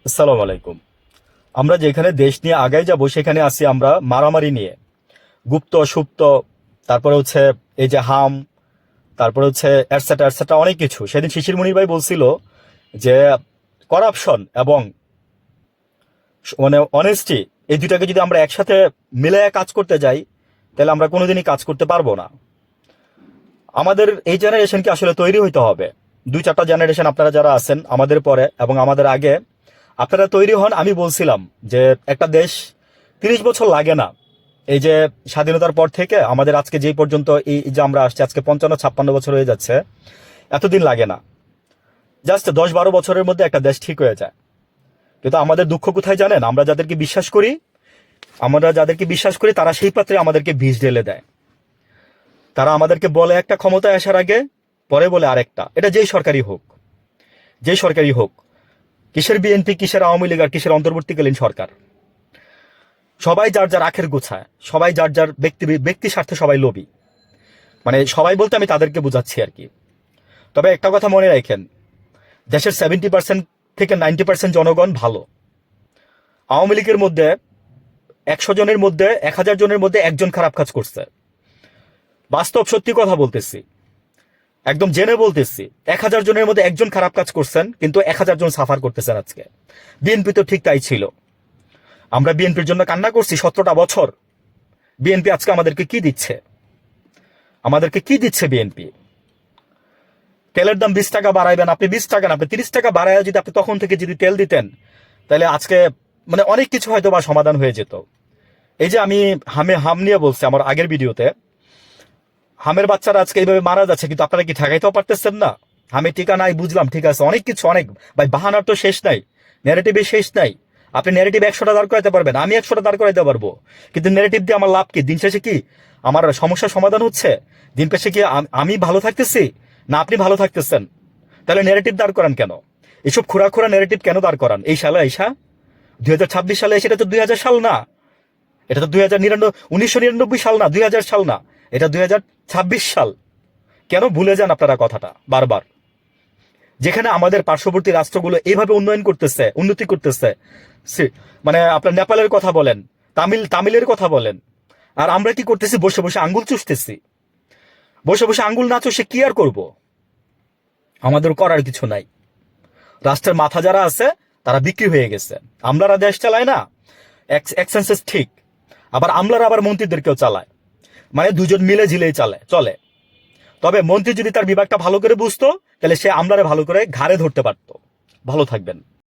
আসসালামু আলাইকুম। আমরা যেখানে দেশ নিয়ে আগাই যাব সেখানে আছি আমরা মারামারি নিয়ে, গুপ্ত সুপ্ত, তারপরে হচ্ছে এই যে হাম, তারপরে হচ্ছে এটসেট্রা এটসেট্রা অনেক কিছু। সেদিন শিশির মুনির ভাই বলছিল যে করাপশন এবং মানে অনেস্টি, এই দুটাকে যদি আমরা একসাথে মিলাইয়া কাজ করতে যাই তাহলে আমরা কোনোদিনই কাজ করতে পারবো না। আমাদের এই জেনারেশনকে আসলে তৈরি হইতে হবে। দুই চারটা জেনারেশন আপনারা যারা আছেন আমাদের পরে এবং আমাদের আগে, আপনারা তৈরি হন। আমি বলছিলাম যে একটা দেশ 30 বছর লাগে না। এই যে স্বাধীনতার পর থেকে আমাদের আজকে যে পর্যন্ত এই যে আমরা আসছি, আজকে 55-56 বছর হয়ে যাচ্ছে, এতদিন লাগে না। জাস্ট 10-12 বছরের মধ্যে একটা দেশ ঠিক হয়ে যায়। কিন্তু আমাদের দুঃখ কোথায় জানেন? আমরা যাদেরকে বিশ্বাস করি তারা সেই পাত্রে আমাদেরকে বিষ ঢেলে দেয়। তারা আমাদেরকে বলে একটা, ক্ষমতায় আসার আগে পরে বলে আরেকটা। এটা যেই সরকারি হোক, কিসের বিএনপি, কিসের আওয়ামী লীগ আর কিসের অন্তর্বর্তীকালীন সরকার, সবাই যার যার আখের গোছায়, সবাই যার যার ব্যক্তি স্বার্থে সবাই লোভী। মানে সবাই বলতে আমি তাদেরকে বুঝাচ্ছি আর কি। তবে একটা কথা মনে রাখেন, দেশের 70% থেকে 90% জনগণ ভালো। আওয়ামী লীগের মধ্যে 100 জনের মধ্যে 1000 জনের মধ্যে একজন খারাপ কাজ করছে। বাস্তব সত্যি কথা বলতেছি, একদম জেনে বলতেছি। 1000 জনের মধ্যে একজন খারাপ কাজ করছেন, কিন্তু 1000 জন সাফার করতেছেন আজকে। বিএনপি তো ঠিক তাই ছিল। আমরা বিএনপির জন্য কান্না করছি 17টা বছর। বিএনপি আজকে আমাদেরকে কি দিচ্ছে বিএনপি? তেলের দাম 20 টাকা বাড়াইবেন আপনি, 20 টাকা না, আপনি 30 টাকা বাড়ায় যদি আপনি তখন থেকে যদি তেল দিতেন, তাহলে আজকে মানে অনেক কিছু হয়তো বা সমাধান হয়ে যেত। এই যে আমি হাম নিয়ে বলছি আমার আগের ভিডিওতে, হামের বাচ্চারা আজকে এইভাবে মারা যাচ্ছে, কিন্তু আপনারা কি ঠেকাইতেও পারতেছেন না? হামে টিকা নাই বুঝলাম, ঠিক আছে, অনেক কিছু, অনেক ভাই, বাহানার তো শেষ নাই, ন্যারেটিভের শেষ নাই। আপনি ন্যারেটিভ 100টা দাঁড় করাইতে পারবেন, আমি 100টা দাঁড় করাইতে পারবো, কিন্তু ন্যারেটিভ দিয়ে আমার লাভ কি? দিন শেষে কি আমার সমস্যার সমাধান হচ্ছে? দিন শেষে কি আমি ভালো থাকতেছি না আপনি ভালো থাকতেছেন? তাহলে ন্যারেটিভ দাঁড় করান কেন? এসব খোঁড়া ন্যারেটিভ কেন দাঁড় করান এই সালে আইসা? 2026 সালে এসে, এটা তো 2000 সাল না, এটা তো 1999 সাল না, 2000 সাল না, এটা 2026 সাল। কেন ভুলে যান আপনারা কথাটা বারবার? যেখানে আমাদের পার্শ্ববর্তী রাষ্ট্রগুলো এইভাবে উন্নতি করতেছে, মানে আপনার নেপালের কথা বলেন, তামিলের কথা বলেন, আর আমরা কি করতেছি? বসে বসে আঙ্গুল চুষতেছি। বসে বসে আঙ্গুল না চষে কি আর করব? আমাদের করার কিছু নাই। রাষ্ট্রের মাথা যারা আছে তারা বিক্রি হয়ে গেছে। আমলারা দেশ চালায় না, এক্সেন্সেস ঠিক। আবার মন্ত্রীদেরকেও চালায়, মানে দুজন মিলে ঝিলেই চলে। তবে মন্ত্রী যদি তার বিভাগটা ভালো করে বুঝতো, তাহলে সে আমলারে ভালো করে ঘাড়ে ধরতে পারতো। ভালো থাকবেন।